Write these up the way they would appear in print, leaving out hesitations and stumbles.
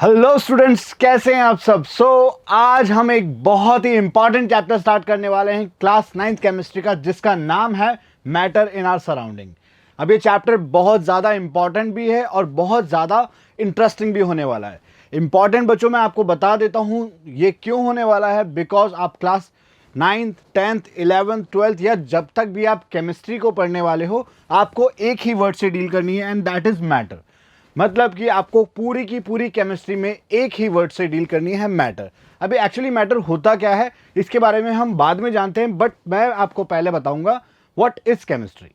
Hello students, कैसे हैं आप सब। आज हम एक बहुत ही इंपॉर्टेंट चैप्टर स्टार्ट करने वाले हैं क्लास 9th केमिस्ट्री का, जिसका नाम है मैटर इन आवर सराउंडिंग। अब ये चैप्टर बहुत ज़्यादा इंपॉर्टेंट भी है और बहुत ज़्यादा इंटरेस्टिंग भी होने वाला है। इंपॉर्टेंट बच्चों, मैं आपको बता देता हूँ ये क्यों होने वाला है। बिकॉज आप class 9th 10th 11th 12th या जब तक भी आप केमिस्ट्री को पढ़ने वाले हो, आपको एक ही वर्ड से डील करनी है, एंड दैट इज मैटर। मतलब कि आपको पूरी की पूरी केमिस्ट्री में एक ही वर्ड से डील करनी है, मैटर। अभी एक्चुअली मैटर होता क्या है इसके बारे में हम बाद में जानते हैं, बट मैं आपको पहले बताऊंगा व्हाट इज केमिस्ट्री।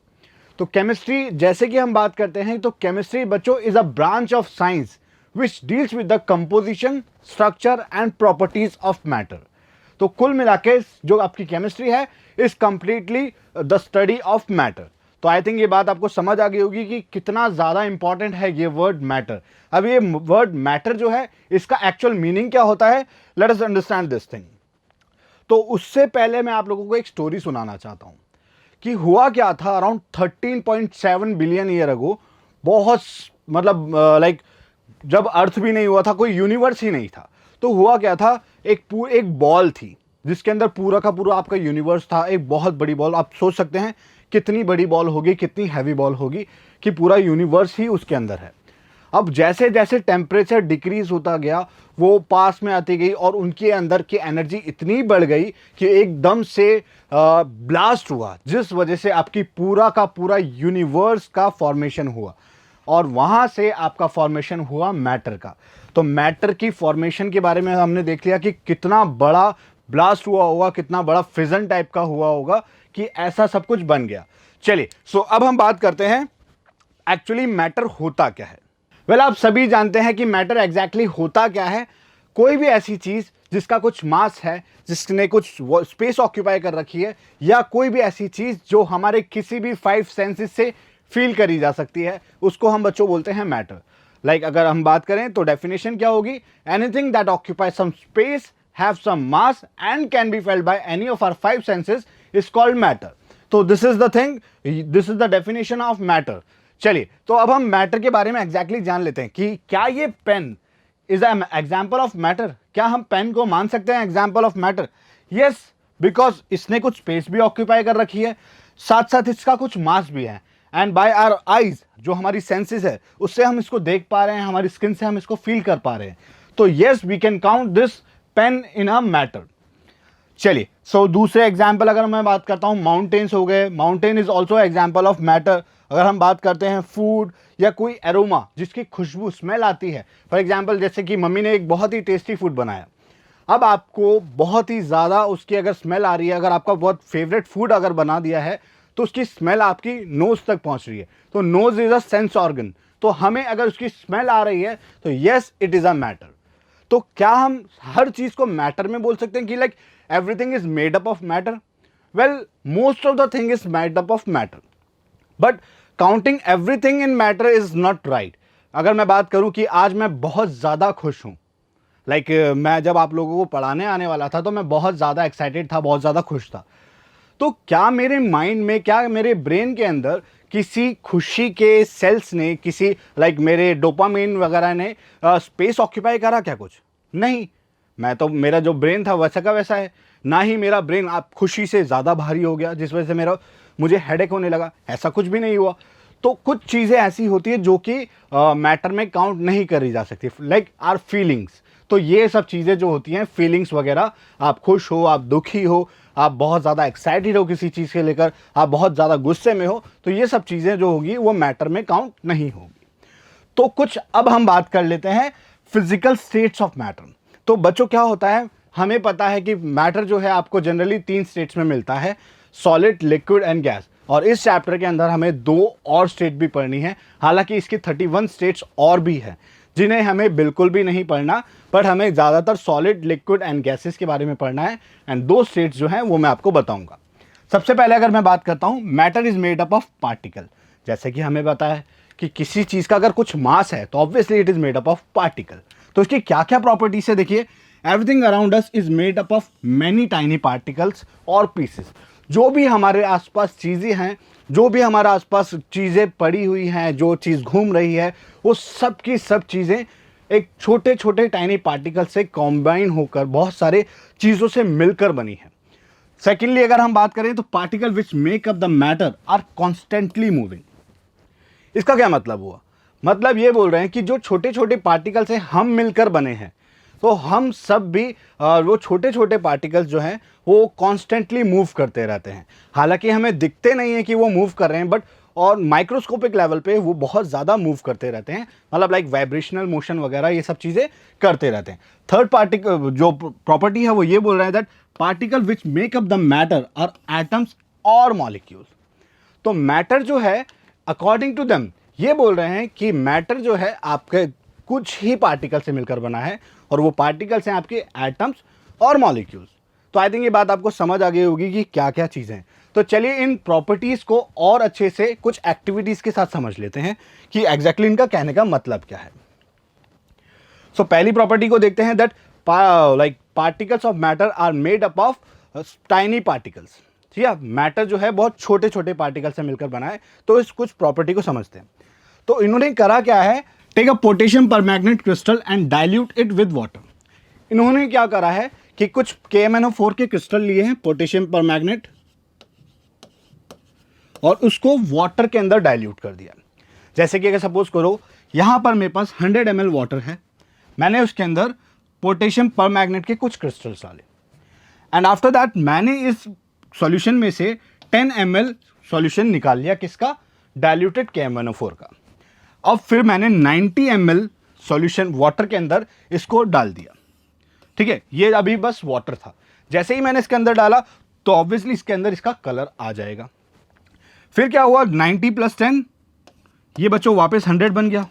तो केमिस्ट्री जैसे कि हम बात करते हैं, तो केमिस्ट्री बच्चों is a branch of science which deals with the composition, structure and properties of matter. तो कुल मिला के जो आपकी केमिस्ट्री है is completely the study of matter. तो आई थिंक ये बात आपको समझ आ गई होगी कि कितना ज़्यादा इंपॉर्टेंट है ये वर्ड मैटर। अब ये वर्ड मैटर जो है, इसका एक्चुअल मीनिंग क्या होता है, let us understand this thing. तो उससे पहले मैं आप लोगों को एक स्टोरी सुनाना चाहता हूँ कि हुआ क्या था अराउंड 13.7 बिलियन ईयर अगो। बहुत मतलब लाइक जब अर्थ भी नहीं हुआ था, कोई यूनिवर्स ही नहीं था, तो हुआ क्या था, एक बॉल थी जिसके अंदर पूरा का पूरा आपका यूनिवर्स था। एक बहुत बड़ी बॉल, आप सोच सकते हैं कितनी बड़ी बॉल होगी, कितनी हैवी बॉल होगी कि पूरा यूनिवर्स ही उसके अंदर है। अब जैसे जैसे टेम्परेचर डिक्रीज होता गया, वो पास में आती गई और उनके अंदर की एनर्जी इतनी बढ़ गई कि एकदम से ब्लास्ट हुआ, जिस वजह से आपकी पूरा का पूरा यूनिवर्स का फॉर्मेशन हुआ, और वहाँ से आपका फॉर्मेशन हुआ मैटर का। तो मैटर की फॉर्मेशन के बारे में हमने देख लिया कि कितना बड़ा ब्लास्ट हुआ होगा, कितना बड़ा फिजन टाइप का हुआ होगा कि ऐसा सब कुछ बन गया। चलिए, अब हम बात करते हैं एक्चुअली मैटर होता क्या है। वेल, आप सभी जानते हैं कि मैटर एग्जैक्टली होता क्या है। कोई भी ऐसी चीज जिसका कुछ मास है, जिसने कुछ स्पेस ऑक्यूपाई कर रखी है, या कोई भी ऐसी चीज जो हमारे किसी भी 5 सेंसेस से फील करी जा सकती है, उसको हम बच्चों बोलते हैं मैटर। लाइक अगर हम बात करें तो डेफिनेशन क्या होगी, anything that occupy some space, have some mass and can be felt by any of our 5 senses is called matter. तो this is the thing, this is the definition of matter. चलिए, तो अब हम matter के बारे में exactly जान लेते हैं कि क्या ये pen is an example of matter. क्या हम पेन को मान सकते हैं example of matter? Yes, because इसने कुछ स्पेस भी ऑक्यूपाई कर रखी है, साथ साथ इसका कुछ मास भी है, एंड बाय आवर आईज, जो हमारी सेंसेस है, उससे हम इसको देख पा रहे हैं, हमारी स्किन से हम इसको फील कर पा रहे हैं। तो yes, we can count this pen in a matter. चलिए, दूसरे एग्जाम्पल अगर मैं बात करता हूं, माउंटेन्स हो गए। Mountain is also example of matter. अगर हम बात करते हैं फूड या कोई एरोमा जिसकी खुशबू, स्मेल आती है, फॉर एग्जाम्पल जैसे कि मम्मी ने एक बहुत ही टेस्टी फूड बनाया, अब आपको बहुत ही ज़्यादा उसकी अगर स्मेल आ रही है, अगर आपका बहुत फेवरेट फूड अगर बना दिया है, तो उसकी स्मेल आपकी नोज तक पहुंच रही है। तो nose is a sense organ, तो हमें अगर उसकी स्मेल आ रही है तो yes, it is a matter. तो क्या हम हर चीज को मैटर में बोल सकते हैं कि like everything is made up of matter? Well, most of the thing is made up of matter, but counting everything in matter is not right. अगर मैं बात करूं कि आज मैं बहुत ज़्यादा खुश हूं, लाइक मैं जब आप लोगों को पढ़ाने आने वाला था तो मैं बहुत ज़्यादा एक्साइटेड था, बहुत ज़्यादा खुश था। तो क्या मेरे माइंड में, क्या मेरे ब्रेन के अंदर किसी खुशी के सेल्स ने, किसी लाइक मेरे डोपामिन वगैरह ने स्पेस ऑक्यूपाई करा क्या? कुछ नहीं। मैं तो, मेरा जो ब्रेन था वैसा का वैसा है। ना ही मेरा ब्रेन आप खुशी से ज़्यादा भारी हो गया जिस वजह से मुझे हेडेक होने लगा, ऐसा कुछ भी नहीं हुआ। तो कुछ चीज़ें ऐसी होती है जो कि मैटर में काउंट नहीं करी जा सकती, लाइक आर फीलिंग्स। तो ये सब चीज़ें जो होती हैं, फीलिंग्स वगैरह, आप खुश हो, आप दुखी हो, आप बहुत ज़्यादा एक्साइटेड हो किसी चीज़ के लेकर, आप बहुत ज़्यादा गुस्से में हो, तो ये सब चीज़ें जो होगी वो मैटर में काउंट नहीं होगी। तो कुछ अब हम बात कर लेते हैं फिजिकल स्टेट्स ऑफ मैटर। तो बच्चों क्या होता है, हमें पता है कि मैटर जो है आपको जनरली 3 स्टेट्स में मिलता है, सॉलिड, लिक्विड एंड गैस। और इस चैप्टर के अंदर हमें 2 और स्टेट भी पढ़नी है। हालांकि इसकी 31 स्टेट्स और भी हैं जिन्हें हमें बिल्कुल भी नहीं पढ़ना, पर हमें ज़्यादातर सॉलिड, लिक्विड एंड गैसेस के बारे में पढ़ना है, एंड 2 स्टेट्स जो हैं वो मैं आपको बताऊंगा। सबसे पहले अगर मैं बात करता हूं, matter is made up of particle. जैसे कि हमें पता है कि किसी चीज़ का अगर कुछ मास है तो obviously it is made up of particle. तो इसकी क्या क्या प्रॉपर्टीज है देखिए, everything around us is made up of many tiny particles और पीसेस। जो भी हमारे आसपास चीज़ें हैं, जो भी हमारे आसपास चीज़ें पड़ी हुई हैं, जो चीज़ घूम रही है, वो सब की सब चीज़ें एक छोटे छोटे टाइनी पार्टिकल से कॉम्बाइन होकर बहुत सारे चीज़ों से मिलकर बनी है। सेकेंडली अगर हम बात करें तो particle which make up the matter are constantly moving. इसका क्या मतलब हुआ? मतलब ये बोल रहे हैं कि जो छोटे छोटे पार्टिकल से हम मिलकर बने हैं, तो हम सब भी वो छोटे छोटे पार्टिकल्स जो हैं वो कॉन्स्टेंटली मूव करते रहते हैं। हालांकि हमें दिखते नहीं है कि वो मूव कर रहे हैं, बट और माइक्रोस्कोपिक लेवल पे वो बहुत ज़्यादा मूव करते रहते हैं, मतलब लाइक वाइब्रेशनल मोशन वगैरह ये सब चीज़ें करते रहते हैं। थर्ड पार्टिकल जो प्रॉपर्टी है वो ये बोल रहा है that particle which make up the matter are atoms और मॉलिक्यूल्स। तो मैटर जो है अकॉर्डिंग टू देम ये बोल रहे हैं कि मैटर जो है आपके कुछ ही पार्टिकल से मिलकर बना है, और वो पार्टिकल्स हैं आपके एटम्स और मॉलिक्यूल्स। तो आई थिंक ये बात आपको समझ आ गई होगी कि क्या क्या चीज़ें हैं। तो चलिए इन प्रॉपर्टीज़ को और अच्छे से कुछ एक्टिविटीज़ के साथ समझ लेते हैं कि एग्जैक्टली इनका कहने का मतलब क्या है। सो पहली प्रॉपर्टी को देखते हैं that like particles of matter are made up of tiny particles. ठीक है, मैटर जो है बहुत छोटे छोटे पार्टिकल से मिलकर बना है। तो इस कुछ प्रॉपर्टी को समझते हैं। तो इन्होंने करा क्या है, take a potassium permanganate crystal and dilute it with water. इन्होंने क्या करा है कि कुछ KMnO4 के क्रिस्टल लिए हैं, पोटेशियम परमैग्नेट, और उसको वाटर के अंदर डाइल्यूट कर दिया। जैसे कि अगर सपोज करो यहां पर मेरे पास 100 ml वाटर है, मैंने उसके अंदर पोटेशियम परमैग्नेट के कुछ क्रिस्टल्स डाले, एंड आफ्टर दैट मैंने इस सॉल्यूशन में से 10 ml सॉल्यूशन निकाल लिया, किसका? डाइल्यूटेड KMnO4 का। अब फिर मैंने 90 ml सॉल्यूशन वाटर के अंदर इसको डाल दिया। ठीक है, ये अभी बस वाटर था। जैसे ही मैंने इसके अंदर डाला तो ऑब्वियसली इसके अंदर इसका कलर आ जाएगा। फिर क्या हुआ, 90 + 10 ये बच्चों वापस 100 बन गया।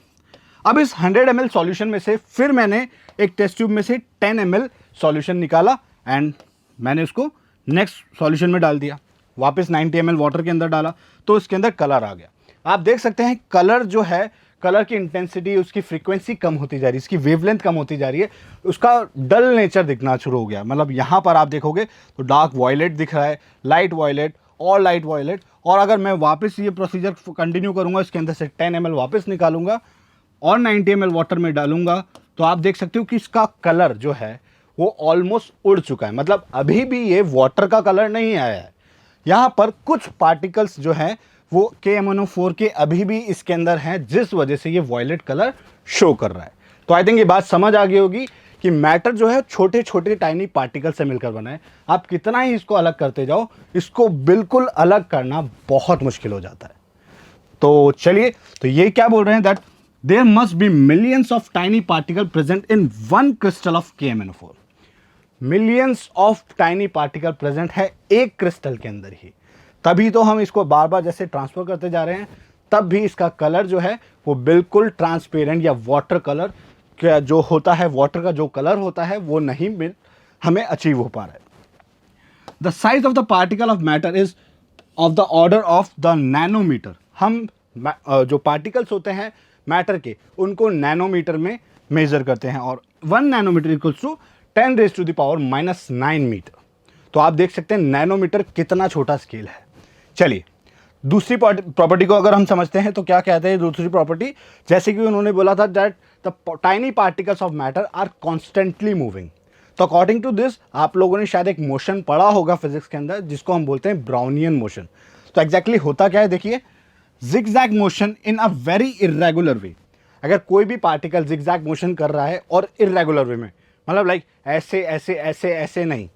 अब इस 100 ml सॉल्यूशन में से फिर मैंने एक टेस्ट ट्यूब में से 10 ml सॉल्यूशन निकाला, एंड मैंने उसको नेक्स्ट सॉल्यूशन में डाल दिया, वापस 90 ml वाटर के अंदर डाला, तो इसके अंदर कलर आ गया। आप देख सकते हैं कलर जो है, कलर की इंटेंसिटी, उसकी फ्रीक्वेंसी कम होती जा रही है, इसकी वेवलेंथ कम होती जा रही है, उसका डल नेचर दिखना शुरू हो गया। मतलब यहाँ पर आप देखोगे तो डार्क वॉयलेट दिख रहा है, लाइट वॉयलेट और लाइट वॉयलेट। और अगर मैं वापस ये प्रोसीजर कंटिन्यू करूँगा, इसके अंदर से 10 ml वापस निकालूंगा और 90 ml वाटर में डालूंगा, तो आप देख सकते हो कि इसका कलर जो है वो ऑलमोस्ट उड़ चुका है। मतलब अभी भी ये वाटर का कलर नहीं आया है। यहाँ पर कुछ पार्टिकल्स जो हैं वो KMnO4 के अभी भी इसके अंदर हैं, जिस वजह से ये वॉयलेट कलर शो कर रहा है। तो आई थिंक ये बात समझ आ गई होगी कि मैटर जो है छोटे छोटे टाइनी पार्टिकल से मिलकर बना है। आप कितना ही इसको अलग करते जाओ, इसको बिल्कुल अलग करना बहुत मुश्किल हो जाता है। तो चलिए, तो ये क्या बोल रहे हैं that there must be millions of tiny particle present in one crystal of KMnO4। Millions of tiny particle present है एक क्रिस्टल के अंदर ही, तभी तो हम इसको बार बार जैसे ट्रांसफर करते जा रहे हैं, तब भी इसका कलर जो है वो बिल्कुल ट्रांसपेरेंट या वाटर कलर का जो होता है, वाटर का जो कलर होता है वो नहीं हमें अचीव हो पा रहा है। The size of the particle of matter is of the order of the nanometer. हम जो पार्टिकल्स होते हैं मैटर के, उनको नैनोमीटर में मेजर करते हैं, और 1 नैनोमीटर इक्वल्स टू 10⁻⁻⁹ मीटर। तो आप देख सकते हैं नैनोमीटर कितना छोटा स्केल है। चलिए दूसरी प्रॉपर्टी को अगर हम समझते हैं तो क्या कहते हैं दूसरी प्रॉपर्टी, जैसे कि उन्होंने बोला था that the tiny particles of matter are constantly moving. तो अकॉर्डिंग टू दिस आप लोगों ने शायद एक मोशन पढ़ा होगा फिजिक्स के अंदर, जिसको हम बोलते हैं ब्राउनियन मोशन। तो एग्जैक्टली होता क्या है, देखिए, zigzag motion in a very irregular way. अगर कोई भी पार्टिकल जिगजैग मोशन कर रहा है और इर्रेगुलर वे में, मतलब लाइक ऐसे ऐसे ऐसे ऐसे नहीं,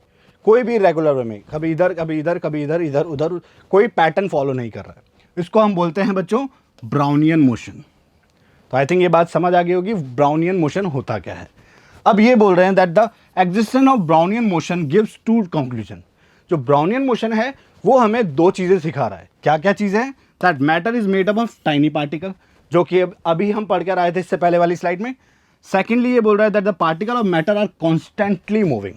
कोई भी रेगुलर वे में, कभी इधर कभी इधर कभी इधर इधर उधर, कोई पैटर्न फॉलो नहीं कर रहा है, इसको हम बोलते हैं बच्चों ब्राउनियन मोशन। तो आई थिंक ये बात समझ आ गई होगी ब्राउनियन मोशन होता क्या है। अब ये बोल रहे हैं that the existence of Brownian motion gives to conclusion. जो ब्राउनियन मोशन है वो हमें दो चीज़ें सिखा रहा है। क्या क्या चीज़ें हैं? That matter is made up of tiny particle, जो कि अभी हम पढ़ कर आए थे इससे पहले वाली स्लाइड में। सेकेंडली ये बोल रहा है that the particle of matter are constantly moving.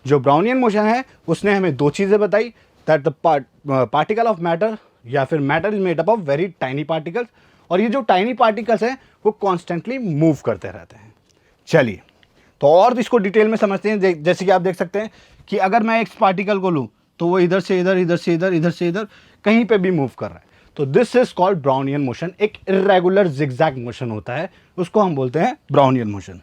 जो ब्राउनियन मोशन है उसने हमें दो चीज़ें बताई, that the particle of matter या फिर matter is made up of very tiny particles, और ये जो टाइनी पार्टिकल्स हैं वो कॉन्स्टेंटली मूव करते रहते हैं। चलिए तो और इसको डिटेल में समझते हैं। जैसे कि आप देख सकते हैं कि अगर मैं एक पार्टिकल को लूँ तो वो इधर से इधर, इधर से इधर, इधर से इधर, कहीं पे भी मूव कर रहा है। तो this is called Brownian motion. एक इरेगुलर जिगजैग मोशन होता है, उसको हम बोलते हैं ब्राउनियन मोशन।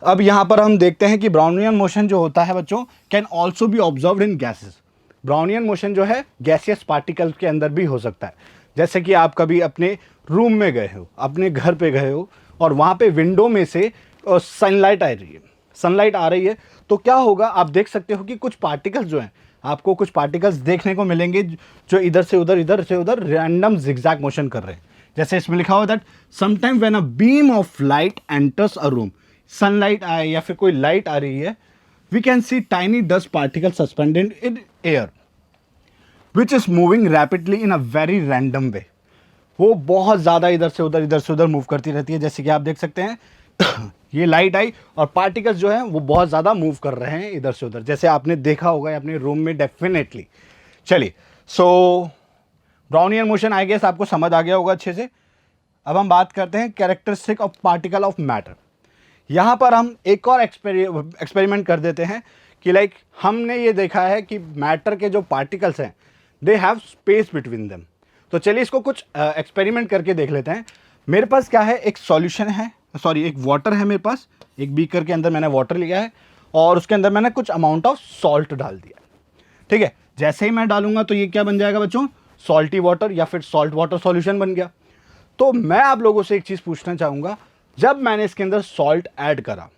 अब यहां पर हम देखते हैं कि ब्राउनियन मोशन जो होता है बच्चों can also be observe in gases. Brownian motion जो है गैसियस पार्टिकल के अंदर भी हो सकता है। जैसे कि आप कभी अपने रूम में गए हो, अपने घर पे गए हो और वहां पे विंडो में से सनलाइट आ रही है, सनलाइट आ रही है, तो क्या होगा, आप देख सकते हो कि कुछ पार्टिकल्स जो हैं, आपको कुछ पार्टिकल्स देखने को मिलेंगे जो इधर से उधर रैंडम जिगजैग मोशन कर रहे हैं। जैसे इसमें लिखा हुआ that sometime when a beam of light enters a room, sunlight आए या फिर कोई लाइट आ रही है, we can see tiny dust particle suspended in air which is moving rapidly in a very random way. वो बहुत ज़्यादा इधर से उधर मूव करती रहती है। जैसे कि आप देख सकते हैं ये लाइट आई और पार्टिकल्स जो हैं वो बहुत ज़्यादा मूव कर रहे हैं इधर से उधर, जैसे आपने देखा होगा अपने रूम में डेफिनेटली। चलिए, सो ब्राउनियन मोशन आई गेस आपको समझ आ गया होगा अच्छे से। अब हम बात करते हैं characteristic of particle of matter. यहाँ पर हम एक और एक्सपेरिमेंट कर देते हैं कि लाइक हमने ये देखा है कि मैटर के जो पार्टिकल्स हैं they have space between them. तो चलिए इसको कुछ एक्सपेरिमेंट करके देख लेते हैं। मेरे पास क्या है, एक सॉल्यूशन है, सॉरी एक वाटर है मेरे पास, एक बीकर के अंदर मैंने वाटर लिया है और उसके अंदर मैंने कुछ अमाउंट ऑफ सॉल्ट डाल दिया। ठीक है, जैसे ही मैं डालूंगा तो ये क्या बन जाएगा बच्चों, सॉल्टी वाटर या फिर सॉल्ट वाटर सॉल्यूशन बन गया। तो मैं आप लोगों से एक चीज़ पूछना चाहूँगा, जब मैंने इसके अंदर सॉल्ट ऐड करा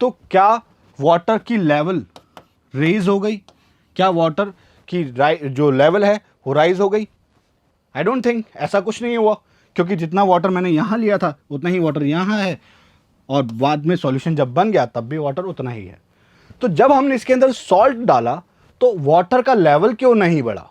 तो क्या वाटर की लेवल रेज हो गई? क्या वाटर की जो लेवल है वो राइज हो गई? आई डोंट थिंक, ऐसा कुछ नहीं हुआ, क्योंकि जितना वाटर मैंने यहाँ लिया था उतना ही वाटर यहाँ है और बाद में सॉल्यूशन जब बन गया तब भी वाटर उतना ही है। तो जब हमने इसके अंदर सॉल्ट डाला तो वाटर का लेवल क्यों नहीं बढ़ा?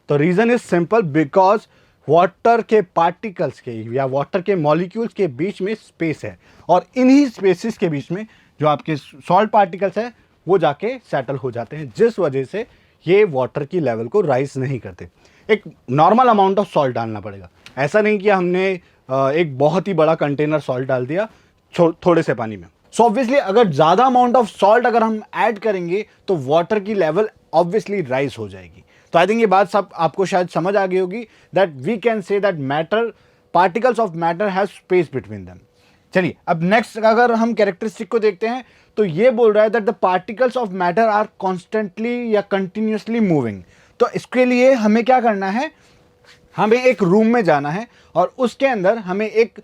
तो reason is simple, because water के पार्टिकल्स के या वाटर के मॉलिक्यूल्स के बीच में स्पेस है और इन्हीं स्पेसिस के बीच में जो आपके सॉल्ट पार्टिकल्स है वो जाके सेटल हो जाते हैं, जिस वजह से ये वाटर की लेवल को राइज नहीं करते। एक नॉर्मल अमाउंट ऑफ सॉल्ट डालना पड़ेगा, ऐसा नहीं कि हमने एक बहुत ही बड़ा कंटेनर सॉल्ट डाल दिया थोड़े से पानी में। सो ऑब्वियसली अगर ज़्यादा अमाउंट ऑफ सॉल्ट अगर हम ऐड करेंगे तो वाटर की लेवल ऑब्वियसली राइज हो जाएगी। तो आई थिंक ये बात सब आपको शायद समझ आ गई होगी that we can say that matter, particles of matter have space between them. चलिए अब नेक्स्ट अगर हम कैरेक्टरिस्टिक को देखते हैं तो ये बोल रहा है that the particles of matter are constantly या कंटिन्यूसली मूविंग। तो इसके लिए हमें क्या करना है, हमें एक रूम में जाना है और उसके अंदर हमें एक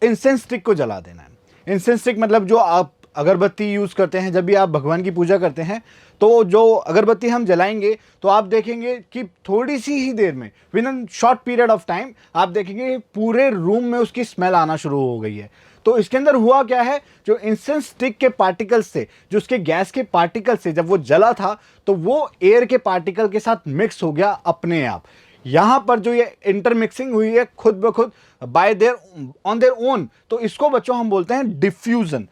इंसेंस स्टिक को जला देना है। इंसेंस स्टिक मतलब जो आप अगरबत्ती यूज़ करते हैं जब भी आप भगवान की पूजा करते हैं, तो जो अगरबत्ती हम जलाएंगे तो आप देखेंगे कि थोड़ी सी ही देर में, with in short period of time, आप देखेंगे पूरे रूम में उसकी स्मेल आना शुरू हो गई है। तो इसके अंदर हुआ क्या है, जो इंसेंस स्टिक के पार्टिकल्स से, जो उसके गैस के पार्टिकल्स से जब वो जला था तो वो एयर के पार्टिकल के साथ मिक्स हो गया अपने आप। यहाँ पर जो ये इंटरमिक्सिंग हुई है खुद ब खुद bye there on their own, तो इसको बच्चों हम बोलते हैं diffusion.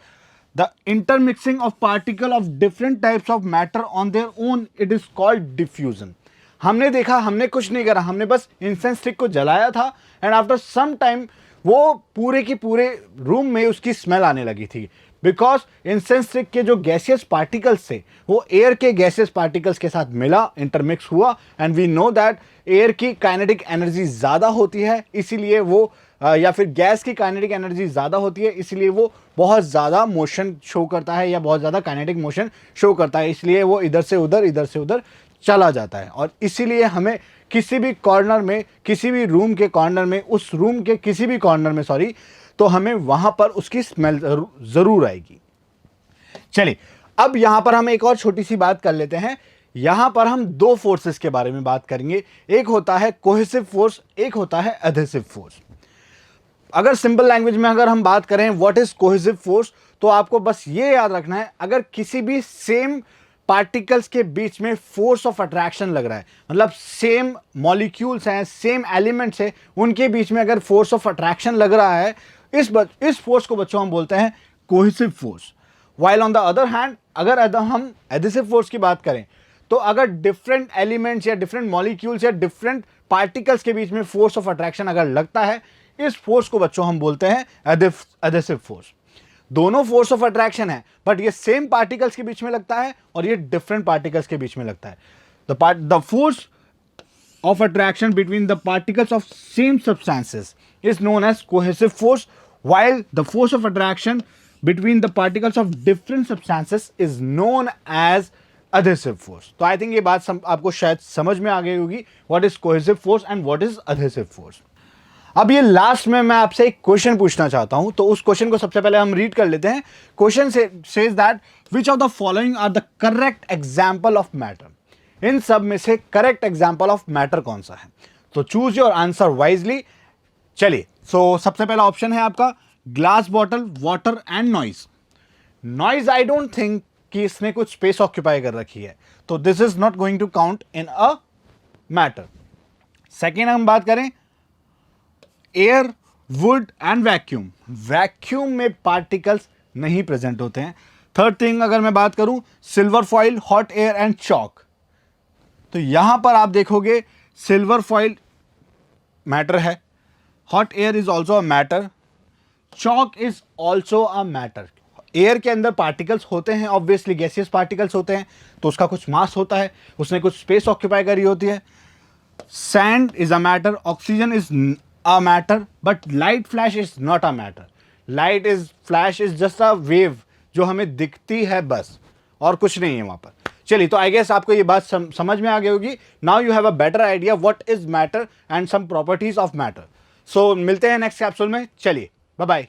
The intermixing of particle of different types of matter on their own, it is called diffusion. हमने देखा, हमने कुछ नहीं करा, हमने बस इंसेंस स्टिक को जलाया था एंड आफ्टर सम टाइम वो पूरे की पूरे रूम में उसकी स्मेल आने लगी थी, बिकॉज इंसेंस स्टिक के जो गैसियस पार्टिकल्स थे वो एयर के गैसियस पार्टिकल्स के साथ मिला, इंटरमिक्स हुआ, and we know that air की काइनेटिक एनर्जी ज़्यादा होती है, इसीलिए वो या फिर गैस की काइनेटिक एनर्जी ज़्यादा होती है, इसलिए वो बहुत ज़्यादा मोशन शो करता है या बहुत ज़्यादा काइनेटिक मोशन शो करता है, इसलिए वो इधर से उधर चला जाता है। और इसीलिए हमें किसी भी कॉर्नर में, किसी भी रूम के कॉर्नर में, उस रूम के किसी भी कॉर्नर में सॉरी, तो हमें वहां पर उसकी स्मेल जरूर आएगी। चलिए अब यहां पर हम एक और छोटी सी बात कर लेते हैं। यहां पर हम दो फोर्सेस के बारे में बात करेंगे, एक होता है कोहेसिव फोर्स, एक होता है एडहेसिव फोर्स। अगर सिंपल लैंग्वेज में अगर हम बात करें व्हाट इज कोहेसिव फोर्स, तो आपको बस ये याद रखना है, अगर किसी भी सेम पार्टिकल्स के बीच में फोर्स ऑफ अट्रैक्शन लग रहा है, मतलब सेम मॉलिक्यूल्स हैं, सेम एलिमेंट्स हैं, उनके बीच में अगर फोर्स ऑफ अट्रैक्शन लग रहा है, इस फोर्स को बच्चों हम बोलते हैं cohesive force. While on the other hand अगर हम एडहेसिव फोर्स की बात करें, तो अगर डिफरेंट एलिमेंट्स या डिफरेंट मॉलिक्यूल्स या डिफरेंट पार्टिकल्स के बीच में फोर्स ऑफ अट्रैक्शन अगर लगता है, इस फोर्स को बच्चों हम बोलते हैं एडहेसिव फोर्स। दोनों फोर्स ऑफ अट्रैक्शन है, बट ये सेम पार्टिकल्स के बीच में लगता है और ये डिफरेंट पार्टिकल्स के बीच में लगता है। The force of attraction between the particles of same substances is known as cohesive force, while the force of attraction between the particles of different substances is known as adhesive force. तो I think ये बात आपको शायद समझ में आ गई होगी, what is cohesive force and what is adhesive force. अब ये लास्ट में मैं आपसे एक क्वेश्चन पूछना चाहता हूं, तो उस क्वेश्चन को सबसे पहले हम रीड कर लेते हैं. Question says that which of the following are the correct example of matter. इन सब में से करेक्ट एग्जाम्पल ऑफ मैटर कौन सा है? तो चूज योर आंसर वाइजली. चलिए, सो सबसे पहला ऑप्शन है आपका glass bottle, water and noise. Noise I don't think कि इसने कुछ स्पेस ऑक्यूपाई कर रखी है, तो this is not going to count in a matter. Second हम बात करें air, wood and vacuum. Vacuum में पार्टिकल्स नहीं प्रेजेंट होते हैं. थर्ड थिंग अगर मैं बात करूं silver foil, hot air and chalk, तो यहां पर आप देखोगे सिल्वर फॉइल मैटर है, hot air is also a matter, chalk is also a matter. Air के अंदर पार्टिकल्स होते हैं, ऑब्वियसली गैसियस पार्टिकल्स होते हैं, तो उसका कुछ मास होता है, उसने कुछ स्पेस ऑक्यूपाई करी होती है. Sand is a matter, oxygen is a matter, but light flash is not a matter. Light is flash is just a wave जो हमें दिखती है बस, और कुछ नहीं है वहां पर. चलिए, तो आई गेस आपको ये बात समझ में आ गई होगी. Now you have a better idea what is matter and some properties of matter. So मिलते हैं नेक्स्ट कैप्सूल में. चलिए, बाय बाय.